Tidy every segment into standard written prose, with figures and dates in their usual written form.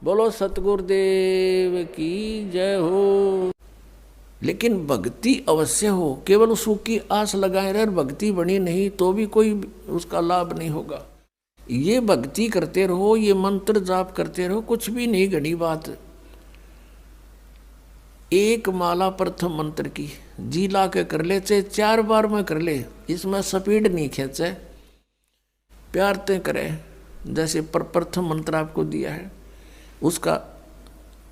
बोलो सतगुरुदेव की जय हो। लेकिन भक्ति अवश्य हो, केवल सुख की आस लगाए रहे, भक्ति बनी नहीं तो भी कोई उसका लाभ नहीं होगा। ये भक्ति करते रहो, ये मंत्र जाप करते रहो, कुछ भी नहीं घनी बात। एक माला प्रथम मंत्र की जी ला के कर ले, चाहे 4 बार में कर ले, इसमें स्पीड नहीं खींचे, प्यार ते करे। जैसे प्रथम मंत्र आपको दिया है, उसका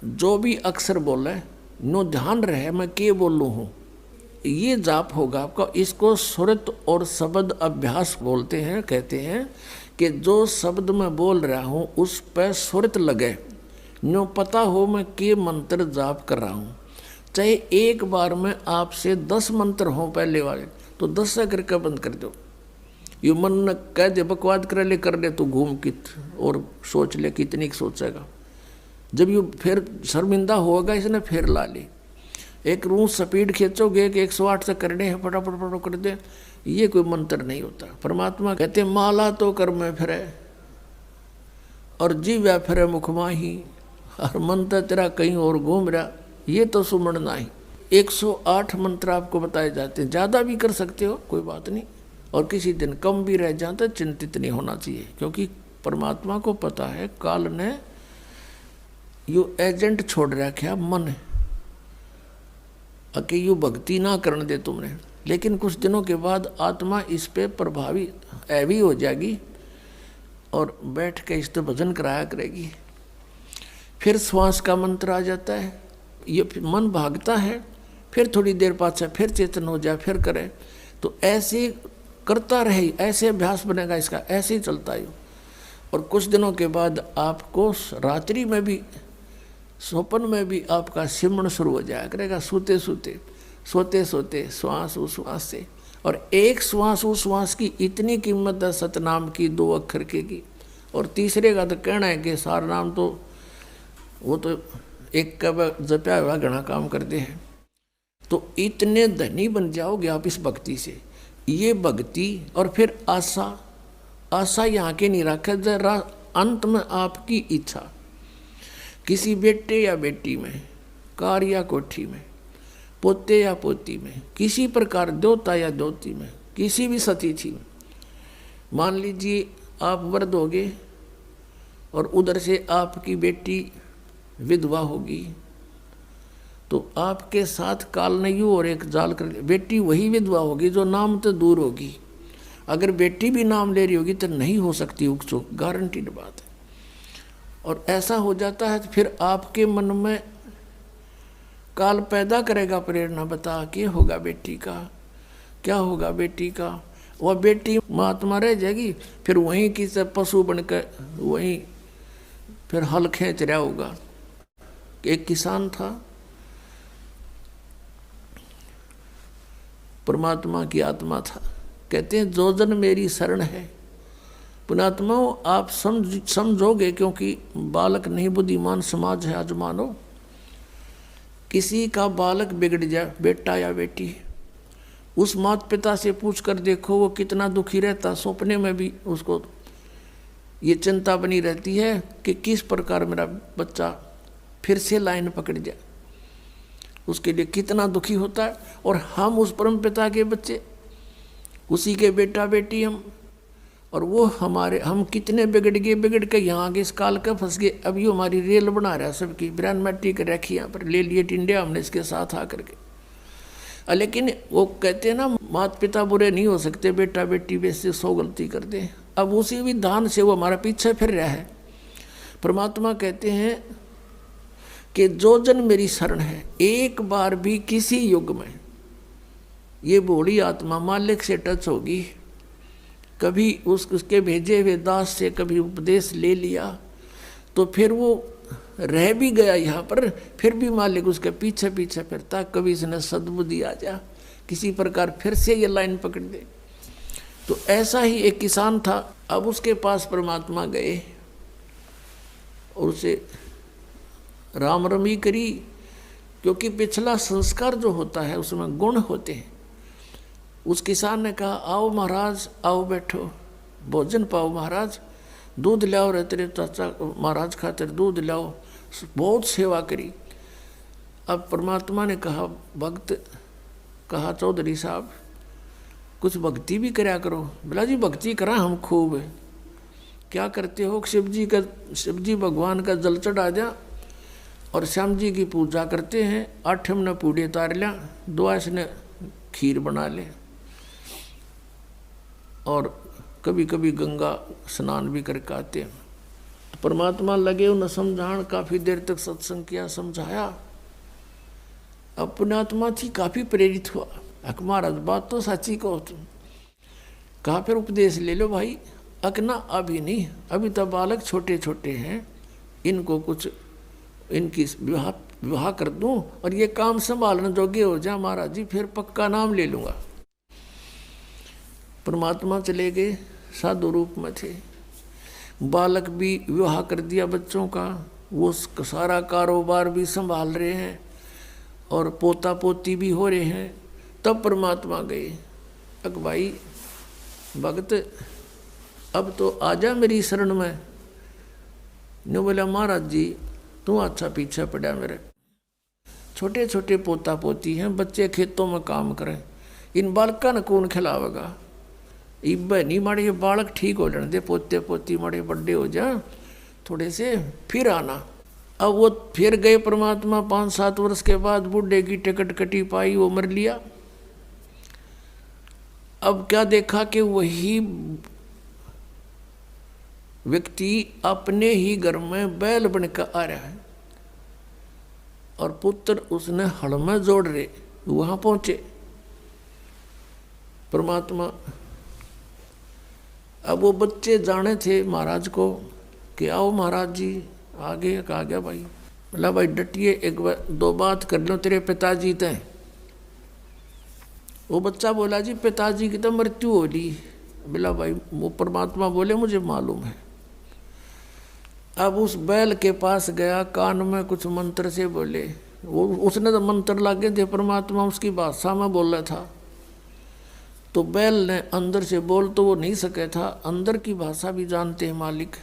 जो भी अक्षर बोले नो ध्यान रहे मैं के बोलूँ हूँ, ये जाप होगा आपका। इसको सुरत और शब्द अभ्यास बोलते हैं। कहते हैं कि जो शब्द मैं बोल रहा हूँ उस पर सुरत लगे, नो पता हो मैं के मंत्र जाप कर रहा हूँ। चाहे एक बार में आपसे 10 मंत्र हों पहले वाले, तो 10 से करके बंद कर दो। ये मन न कह दे बकवाद कर ले तो घूम कित और सोच ले कितनी सोचेगा। जब ये फिर शर्मिंदा होगा इसने फिर ला ली। एक रूम स्पीड खींचोगे कि 108 से करने हैं, फटाफट फटाफट कर दे, ये कोई मंत्र नहीं होता। परमात्मा कहते माला तो कर में फिरे और जीव फिरे मुखमा ही, और मंत्र तेरा कहीं और घूम रहा, ये तो सुमरना ही। 108 मंत्र आपको बताए जाते हैं, ज़्यादा भी कर सकते हो कोई बात नहीं, और किसी दिन कम भी रह जाता, चिंतित नहीं होना चाहिए। क्योंकि परमात्मा को पता है काल ने यू एजेंट छोड़ रखा मन कि यू भक्ति ना करने दे तुमने। लेकिन कुछ दिनों के बाद आत्मा इस पे प्रभावी ऐवी हो जाएगी और बैठ के इस तो भजन कराया करेगी। फिर श्वास का मंत्र आ जाता है, ये मन भागता है, फिर थोड़ी देर पाछे फिर चेतन हो जाए, फिर करे। तो ऐसे करता रहे, ऐसे अभ्यास बनेगा इसका, ऐसे ही चलता है। और कुछ दिनों के बाद आपको रात्रि में भी, स्वप्न में भी आपका सिमरण शुरू हो जाया करेगा, सोते सोते सोते सोते श्वास उश्वास से। और एक श्वास उश्वास की इतनी कीमत है सतनाम की, 2 अक्षर की। और तीसरे का तो कहना है कि सार नाम तो वो तो एक का जप्या हुआ घना काम करते हैं। तो इतने धनी बन जाओगे आप इस भक्ति से। ये भक्ति और फिर आशा, आशा यहाँ के नहीं रखे, जरा अंत में आपकी इच्छा, किसी बेटे या बेटी में, कार या कोठी में, पोते या पोती में, किसी प्रकार देवता या देवती में, किसी भी सतीथि में। मान लीजिए आप वृद्ध होगे और उधर से आपकी बेटी विधवा होगी, तो आपके साथ काल ने यूँ और एक जाल कर, बेटी वही विधवा होगी जो नाम तो दूर होगी। अगर बेटी भी नाम ले रही होगी तो नहीं हो सकती उकचुक, गारंटीड बात है। और ऐसा हो जाता है तो फिर आपके मन में काल पैदा करेगा प्रेरणा, बता क्या होगा बेटी का, क्या होगा बेटी का। वह बेटी महात्मा रह जाएगी, फिर वहीं की से पशु बनकर वहीं फिर हल खींच रहा होगा। एक किसान था, परमात्मा की आत्मा था। कहते हैं जो जन मेरी शरण है, पुणात्माओं आप समझोगे, क्योंकि बालक नहीं बुद्धिमान समाज है आज मानो। किसी का बालक बिगड़ जाए, बेटा या बेटी, उस माता पिता से पूछ कर देखो वो कितना दुखी रहता। सपने में भी उसको ये चिंता बनी रहती है कि किस प्रकार मेरा बच्चा फिर से लाइन पकड़ जाए, उसके लिए कितना दुखी होता है। और हम उस परम पिता के बच्चे, उसी के बेटा बेटी हम, और वो हमारे, हम कितने बिगड़ के यहाँ आगे इस काल का फंस गए। अब ये हमारी रेल बना रहा है सबकी, ब्रांड मैट्रिक रखी यहाँ पर, ले लिए टिंडिया हमने इसके साथ आकर के। लेकिन वो कहते हैं ना माता पिता बुरे नहीं हो सकते, बेटा बेटी वैसे 100 गलती कर दे। अब उसी विधान से वो हमारा पीछे फिर रहा है। परमात्मा कहते हैं कि जो जन मेरी शरण है, एक बार भी किसी युग में ये भोली आत्मा मालिक से टच होगी, कभी उसके भेजे हुए दास से कभी उपदेश ले लिया, तो फिर वो रह भी गया यहाँ पर, फिर भी मालिक उसके पीछे पीछे फिरता, कभी इसने सद्बुद्धि आ जा, किसी प्रकार फिर से ये लाइन पकड़ दे। तो ऐसा ही एक किसान था। अब उसके पास परमात्मा गए और उसे राम रमी करी, क्योंकि पिछला संस्कार जो होता है उसमें गुण होते हैं। उस किसान ने कहा आओ महाराज, आओ बैठो, भोजन पाओ महाराज। दूध लाओ रे तेरे चाचा महाराज खातिर दूध लाओ, बहुत सेवा करी। अब परमात्मा ने कहा भक्त, कहा चौधरी साहब कुछ भक्ति भी कराया करो। बोला जी भक्ति करा हम खूब। क्या करते हो? शिव जी भगवान का जल चढ़ा दिया और श्याम जी की पूजा करते हैं। 8 ने पूड़े तार लिया, 2 ने खीर बना ले, और कभी कभी गंगा स्नान भी करके आते हैं। परमात्मा लगे उन्हें समझान, काफ़ी देर तक सत्संग किया, समझाया। अब पुण्यात्मा थी काफ़ी प्रेरित हुआ। अक महाराज बात तो सच्ची कहो तुम। कहा फिर उपदेश ले लो भाई। अकना अभी नहीं, अभी तो बालक छोटे छोटे हैं, इनको कुछ इनकी विवाह कर दूं और ये काम संभालने जोगे हो जा महाराज जी, फिर पक्का नाम ले लूँगा। परमात्मा चले गए, साधु रूप में थे। बालक भी विवाह कर दिया बच्चों का, वो सारा कारोबार भी संभाल रहे हैं और पोता पोती भी हो रहे हैं। तब परमात्मा गए, अक भाई भगत अब तो आजा मेरी शरण में। ने बोला महाराज जी तू अच्छा पीछे पड़ा, मेरे छोटे छोटे पोता पोती हैं, बच्चे खेतों में काम करें, इन बालका ने कौन खिलावेगा? इब नहीं माड़े ये बालक ठीक हो जाने दे, पोते पोती माड़े बड़े हो जा थोड़े से, फिर आना। अब वो फिर गए परमात्मा। 5-7 वर्ष के बाद बूढ़े की टिकट कटी पाई, वो मर लिया। अब क्या देखा कि वही व्यक्ति अपने ही घर में बैल बनकर आ रहा है और पुत्र उसने हड़ में जोड़ रहे। वहां पहुंचे परमात्मा। अब वो बच्चे जाने थे महाराज को कि आओ महाराज जी आगे। कहा गया भाई, बोला भाई डटिए, 1-2 बात कर लो तेरे पिताजी ते। वो बच्चा बोला जी पिताजी की तो मृत्यु हो ली। बोला भाई वो परमात्मा बोले मुझे मालूम है। अब उस बैल के पास गया, कान में कुछ मंत्र से बोले। वो उसने तो मंत्र लागे थे, परमात्मा उसकी भाषा में बोल रहा था। तो बैल ने अंदर से बोल तो वो नहीं सके था, अंदर की भाषा भी जानते हैं मालिक।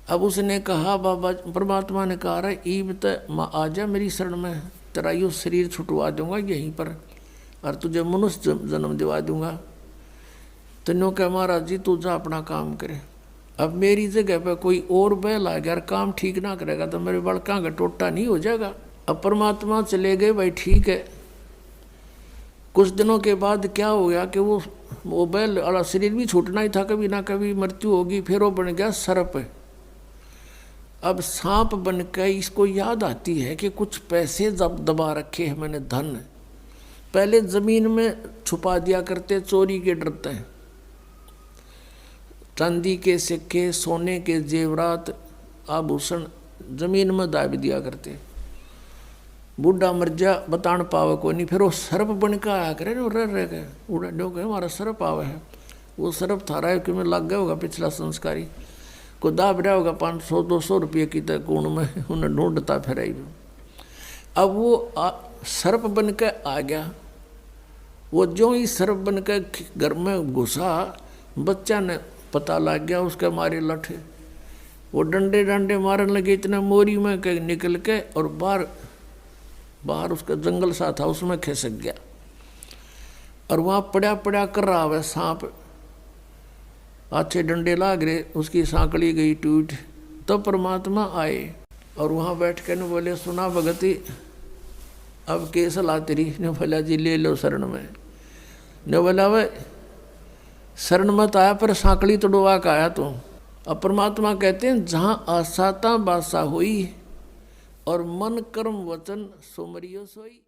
अब उसने कहा बाबा, परमात्मा ने कहा रहा ईब तो आजा मेरी शरण में, तेरा यो शरीर छुटवा दूंगा यहीं पर और तुझे मनुष्य जन्म दिवा दूंगा। तो नो कह महाराज जी तू जा अपना काम करे। अब मेरी जगह पे कोई और बैल आ गया और काम ठीक ना करेगा तो मेरे बड़का का टोटा नहीं हो जाएगा। अब परमात्मा चले गए, भाई ठीक है। कुछ दिनों के बाद क्या हो गया कि वो बैल वाला शरीर भी छूटना ही था, कभी ना कभी मृत्यु होगी। फिर वो बन गया सर्प। अब सांप बन के इसको याद आती है कि कुछ पैसे जब दबा रखे हैं मैंने, धन पहले जमीन में छुपा दिया करते, चोरी के डरते हैं। चांदी के सिक्के, सोने के जेवरात, आभूषण जमीन में दाब दिया करते। बूढ़ा मर जा बतान पावे को नहीं, फिर वो सर्प बन के आया करे ना, रह गए उड़ा डो गए हमारा सर्प आवे है। वो सर्प थारा है कि में लग गया होगा पिछला संस्कारी को, दाब रहा होगा 500-200 रुपये की तक कूण में, उन्हें ढूंढता फिर आई। अब वो सर्प बन के आ गया। वो जो ही सर्प बन के घर में घुसा, बच्चा ने पता लग गया, उसके मारे लठे वो डंडे डंडे मारने लगे, इतने मोरी में के निकल के और बाहर उसका जंगल सा था उसमें खिसक गया और वहाँ पड़ा पड़ा कर रहा है सांप। अच्छे डंडे लाग रहे, उसकी सांकड़ी गई टूट। तो परमात्मा आए और वहाँ बैठ के न बोले सुना भगती अब के सलाह तेरी? ने बोला जी ले लो शरण में। ने बोला वह शरण मत आया पर सांकड़ी तोड़वा का आया तो। अब परमात्मा कहते हैं जहाँ आसाता बासा हुई और मन कर्म वचन सोमरियो सोई।